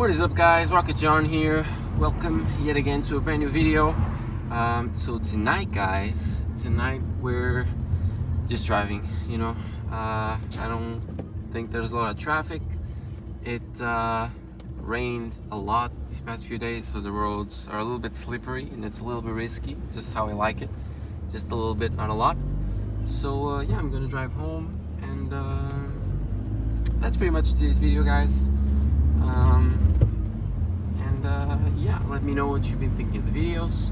What is up, guys? Rocket John here. Welcome yet again to a brand new video. So tonight, guys, we're just driving. I don't think there's a lot of traffic. It rained a lot these past few days, so the roads are a little bit slippery and it's a little bit risky, just how I like it. Just a little bit, not a lot. So yeah, I'm gonna drive home, and that's pretty much today's video, guys. Yeah, let me know what you've been thinking of the videos.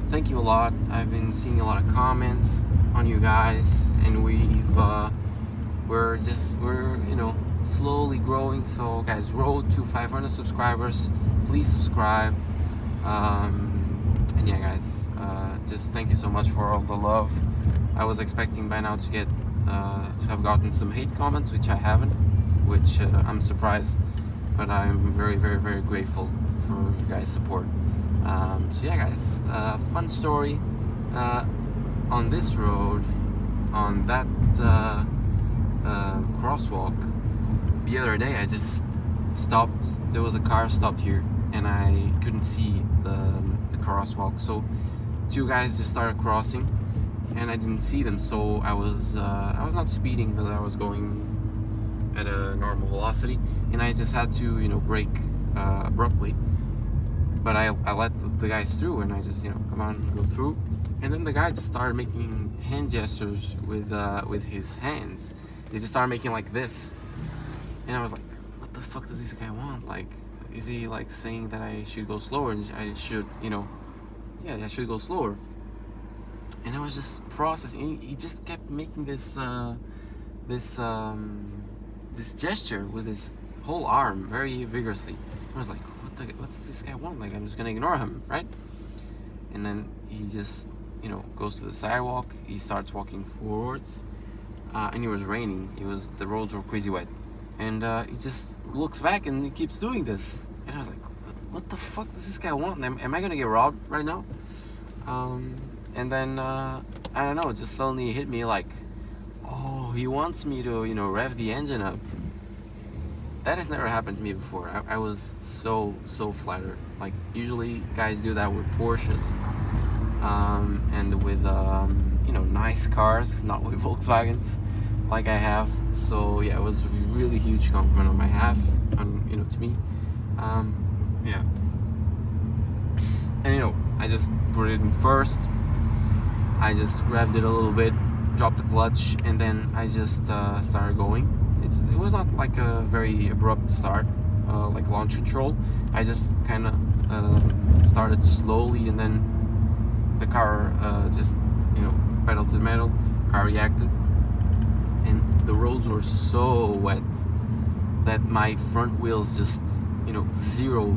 Thank you a lot. I've been seeing a lot of comments on you guys, and we're slowly growing. So guys, road to 500 subscribers. Please subscribe. And yeah, guys, just thank you so much for all the love. I was expecting by now to have gotten some hate comments, which I haven't, which I'm surprised, but I'm very, very, very grateful for you guys' support. So yeah, guys, fun story. On this road, on that crosswalk, the other day I just stopped. There was a car stopped here, and I couldn't see the crosswalk. So two guys just started crossing, and I didn't see them. So I was not speeding, but I was going at a normal velocity, and I just had to brake abruptly. But I let the guys through, and I just come on, go through. And then the guy just started making hand gestures with his hands. They just started making like this, and I was like, what the fuck does this guy want? Like, is he like saying that I should go slower, and I should I should go slower? And I was just processing. He just kept making this gesture with his whole arm very vigorously. I was like, what's this guy want? Like, I'm just gonna ignore him, right? And then he just goes to the sidewalk. He starts walking forwards, and it was raining. The roads were crazy wet, and he just looks back and he keeps doing this. And I was like, what the fuck does this guy want? Am I gonna get robbed right now? And then I don't know, it just suddenly hit me like, oh, he wants me to rev the engine up. That has never happened to me before. I was so flattered. Like, usually guys do that with Porsches, and with nice cars, not with Volkswagens like I have. So yeah, it was a really huge compliment on my half, to me. Yeah. And I just put it in first. I just revved it a little bit, dropped the clutch, and then I just started going. It was not like a very abrupt start, like launch control. I just kind of started slowly, and then the car just pedal to the metal. Car reacted, and the roads were so wet that my front wheels just zero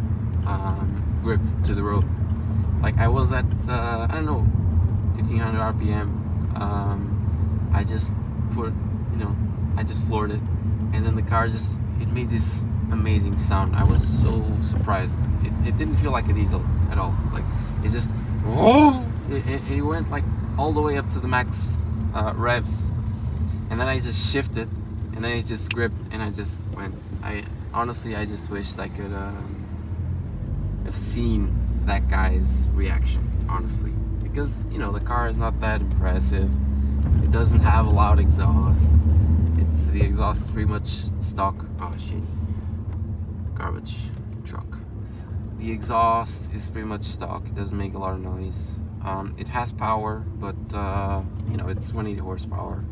grip to the road. Like, I was at 1500 RPM. I just I just floored it, and then the car it made this amazing sound. I was so surprised. It didn't feel like a diesel at all. Like, it just it went like all the way up to the max revs, and then I just shifted, and then it just gripped, and I just went. I just wished I could have seen that guy's reaction, honestly, because the car is not that impressive. It doesn't have a loud exhaust. The exhaust is pretty much stock. Oh shit, garbage truck. The exhaust is pretty much stock. It doesn't make a lot of noise. It has power, but it's 180 horsepower.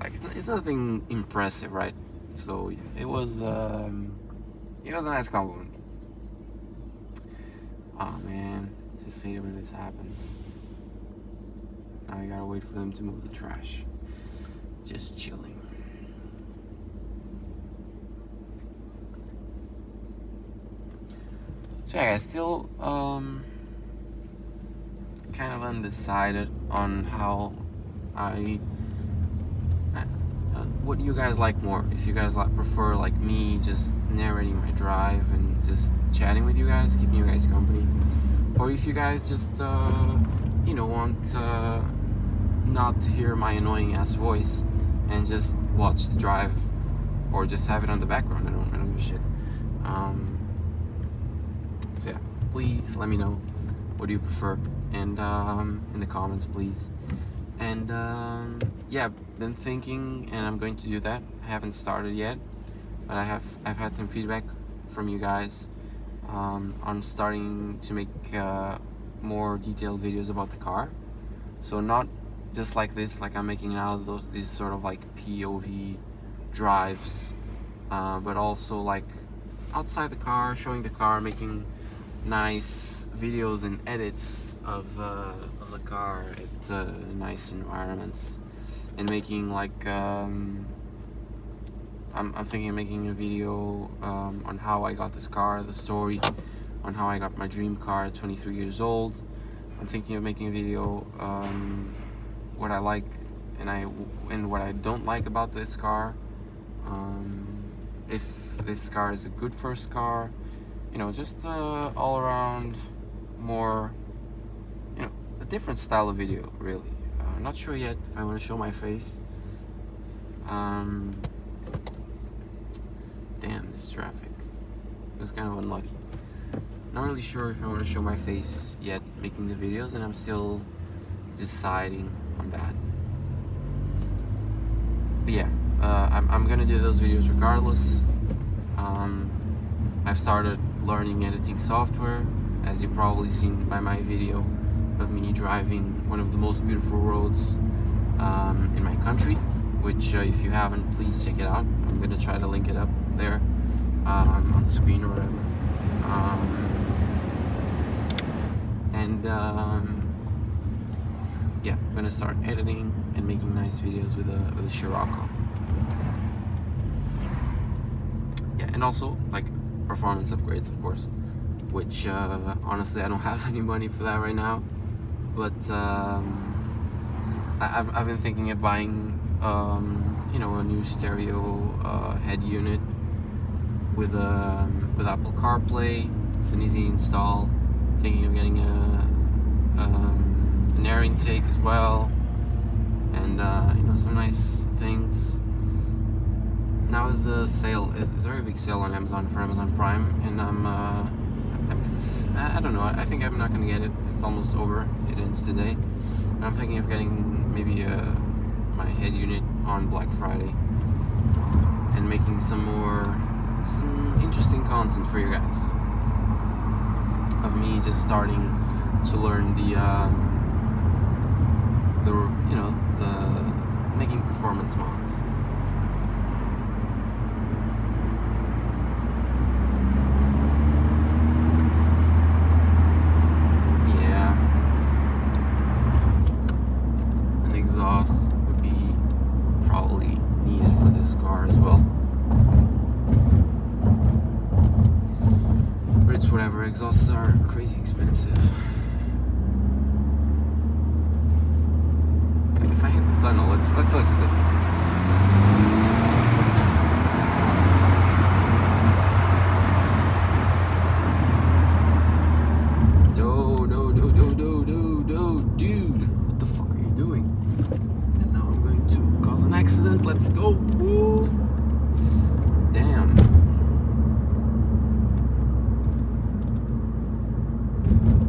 Like, it's nothing impressive, right? So yeah, it was a nice compliment. Oh man, just hate it when this happens. Now I gotta wait for them to move the trash. Just chilling. So yeah, guys, still kind of undecided on how what do you guys like more? If you guys prefer like me just narrating my drive and just chatting with you guys, keeping you guys company, or if you guys just want not to hear my annoying ass voice and just watch the drive, or just have it on the background. I don't give a shit. please let me know what do you prefer, and in the comments, please. And yeah, been thinking, and I'm going to do that. I haven't started yet, but I've had some feedback from you guys on starting to make more detailed videos about the car. So not just like this, like I'm making now these sort of like POV drives, but also like outside the car, showing the car, making nice videos and edits of the car at nice environments, and making like I'm thinking of making a video on how I got this car, the story on how I got my dream car at 23 years old. I'm thinking of making a video what I like and what I don't like about this car, if this car is a good first car, you know, just all around more, you know, a different style of video, really. Not sure yet if I want to show my face. Damn, this traffic. It was kind of unlucky. Not really sure if I want to show my face yet making the videos, and I'm still deciding on that. But yeah, I'm gonna do those videos regardless. I've started learning editing software, as you've probably seen by my video of me driving one of the most beautiful roads in my country, which if you haven't, please check it out. I'm gonna try to link it up there on the screen or whatever. Yeah, I'm gonna start editing and making nice videos with a Scirocco. Yeah, and also like performance upgrades, of course, which honestly I don't have any money for that right now, but I've been thinking of buying you know, a new stereo head unit with Apple CarPlay. It's an easy install. Thinking of getting an air intake as well, and you know, some nice things. Now is the sale, is a very big sale on Amazon for Amazon Prime, and I don't know, I think I'm not gonna get it. It's almost over. It ends today, and I'm thinking of getting maybe my head unit on Black Friday and making some interesting content for you guys of me just starting to learn the you know, the making performance mods. Yeah, an exhaust would be probably needed for this car as well. But it's whatever, exhausts are crazy expensive. If I hit the tunnel, let's listen to it. No, dude. What the fuck are you doing? And now I'm going to cause an accident. Let's go. Woo. Damn.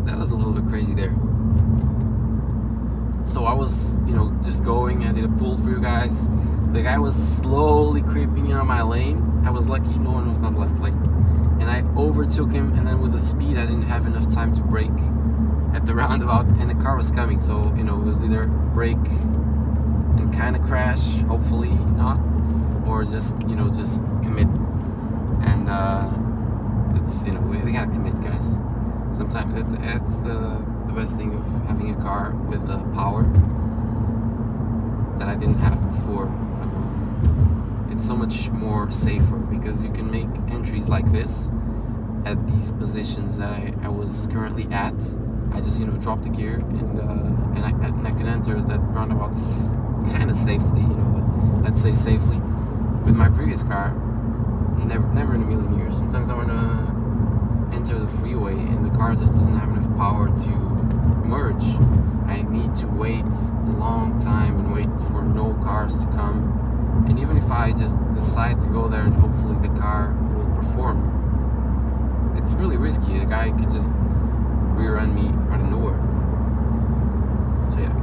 That was a little bit crazy there. So I was, you know, just going. I did a pull for you guys. The guy was slowly creeping in on my lane. I was lucky no one was on the left lane, and I overtook him. And then with the speed, I didn't have enough time to brake at the roundabout, and the car was coming. So, you know, it was either brake and kind of crash, hopefully not, or just, you know, just commit. And it's, you know, we gotta commit, guys. Sometimes it's the best thing of having a car with power that I didn't have before. It's so much more safer because you can make entries like this at these positions that I was currently at. I just, you know, drop the gear and I can enter that roundabouts kind of safely, you know, let's say safely. With my previous car, never in a million years. Sometimes I want to enter the freeway and the car just doesn't have enough power to merge. I need to wait a long time and wait for no cars to come. And even if I just decide to go there and hopefully the car will perform, it's really risky. The guy could just rear-end me out of nowhere. So yeah,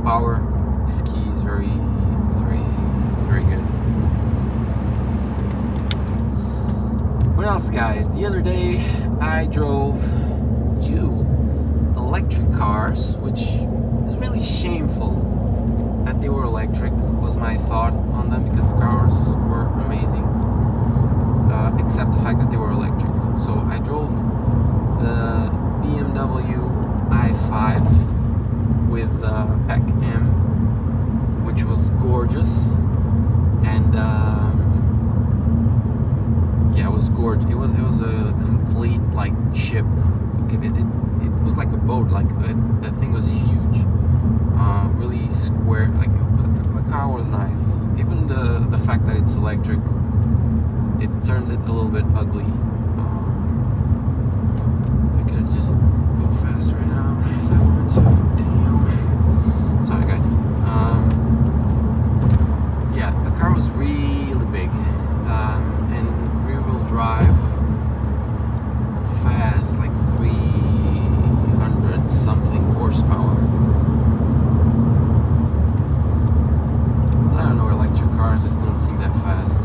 power is key. Is very good. What else, guys? The other day I drove 2 electric cars, which is really shameful that they were electric, was my thought on them, because the cars were amazing, except the fact that they were electric. So I drove the BMW i5 with Pack M, which was gorgeous, and yeah, it was gorgeous. It was a complete like ship. It was like a boat. Like that thing was huge, really square. Like the car was nice. Even the fact that it's electric, it turns it a little bit ugly. I could just go fast right now if I wanted to. Damn. Sorry, guys. Yeah, the car was really big, and rear-wheel drive, fast, like 300 something horsepower. I don't know, electric cars just don't seem that fast.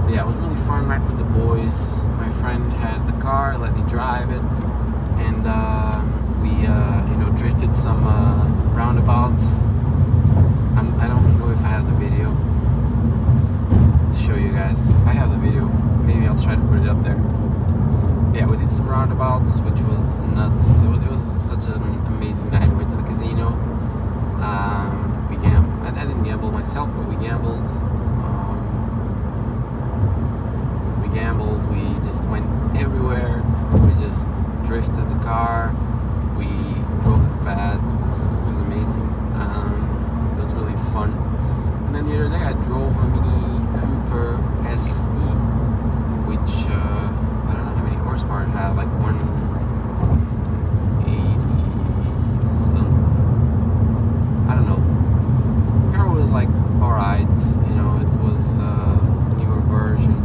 But yeah, it was really fun night with the boys. My friend had the car, let me drive it, and we drifted some roundabouts. I don't know if I have the video to show you guys. If I have the video, maybe I'll try to put it up there. Yeah, we did some roundabouts, which was nuts. It was such an amazing night. We went to the casino. We gambled. I didn't gamble myself, but we gambled. We just went everywhere. We just drifted the car. We drove it fast. It was amazing. It was really fun. And then the other day I drove a Mini Cooper SE, which I don't know how many horsepower it had, like 180 something. I don't know. The car was like alright, it was a newer version.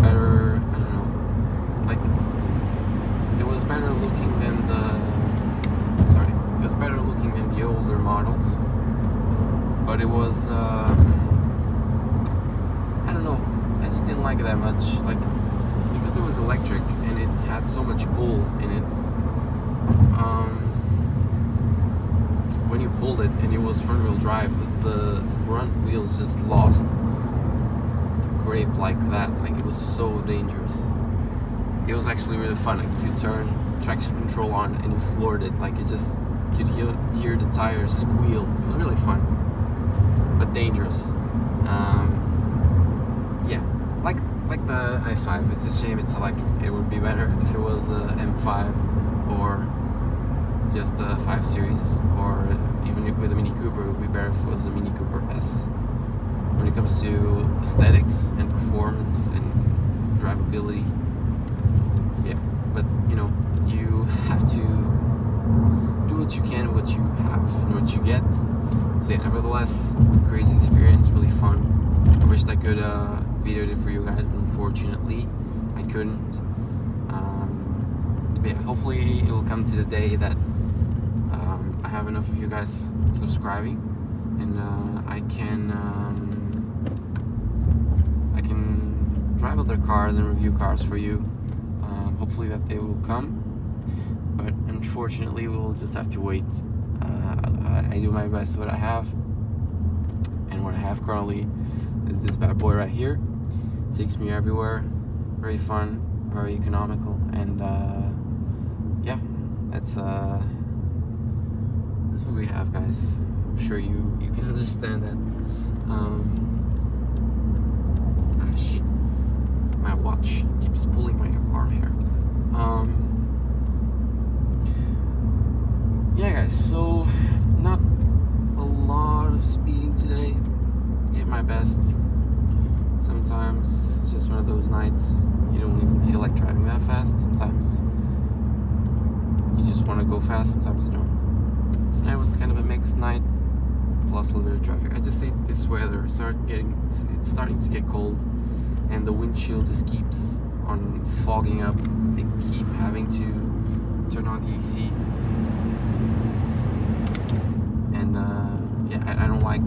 Better, I don't know. Like, it was better looking than it was better looking than the older models. But it was, I don't know, I just didn't like it that much, like, because it was electric and it had so much pull in it. When you pulled it and it was front wheel drive, the front wheels just lost grip like that. Like, it was so dangerous. It was actually really fun. Like, if you turn traction control on and you floored it, like, you just could hear the tires squeal. It was really fun, but dangerous. Yeah, like the i5. It's a shame it's electric. It would be better if it was a M5 or just a 5 Series, or even with a Mini Cooper. It would be better if it was a Mini Cooper S. When it comes to aesthetics and performance and drivability, yeah. But you have to do what you can, what you have, and what you get. So yeah, nevertheless, crazy experience, really fun. I wished I could video it for you guys, but unfortunately I couldn't. But yeah, hopefully it will come to the day that I have enough of you guys subscribing, and I can drive other cars and review cars for you. Hopefully that day will come, but unfortunately we'll just have to wait. I do my best with what I have, and what I have currently is this bad boy right here. It takes me everywhere. Very fun, very economical, and yeah, that's what we have, guys. I'm sure you can understand that. Shit, my watch keeps pulling my arm hair. Yeah, guys, so not a lot of speeding today. Did my best. Sometimes it's just one of those nights you don't even feel like driving that fast. Sometimes you just want to go fast, sometimes you don't. Tonight was kind of a mixed night, plus a little bit of traffic. I just hate this weather. It's starting to get cold, and the windshield just keeps on fogging up. keep having to turn on the AC. And I don't like.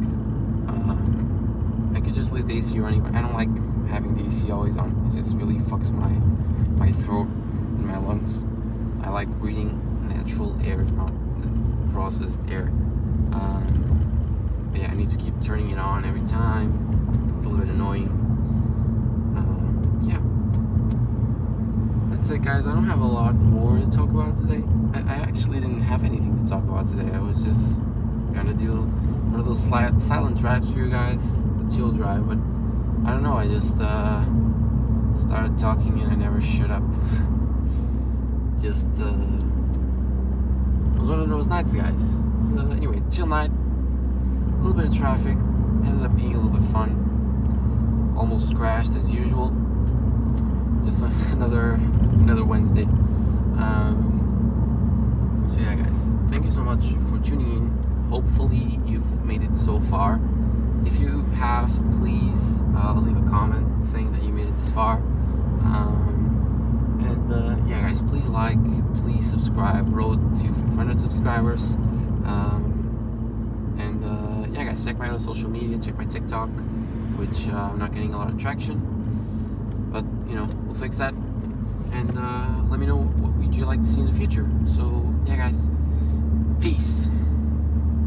I could just leave the AC running, but I don't like having the AC always on. It just really fucks my throat and my lungs. I like breathing natural air, not the processed air. But yeah, I need to keep turning it on every time. It's a little bit annoying. Yeah. That's it, guys. I don't have a lot more to talk about today. I actually didn't have anything to talk about today. I was just gonna do one of those silent drives for you guys, the chill drive, but I don't know, I just started talking and I never shut up. Just it was one of those nights, guys. So anyway, chill night, a little bit of traffic, ended up being a little bit fun. Almost crashed as usual. Just another Wednesday. So yeah, guys, thank you so much for tuning in. Hopefully you've made it so far. If you have, please leave a comment saying that you made it this far. Yeah, guys, please like, please subscribe. Road to 500 subscribers. Yeah, guys, check my other social media. Check my TikTok, which I'm not getting a lot of traction, but you know, we'll fix that. And let me know what would you like to see in the future. So yeah, guys, peace.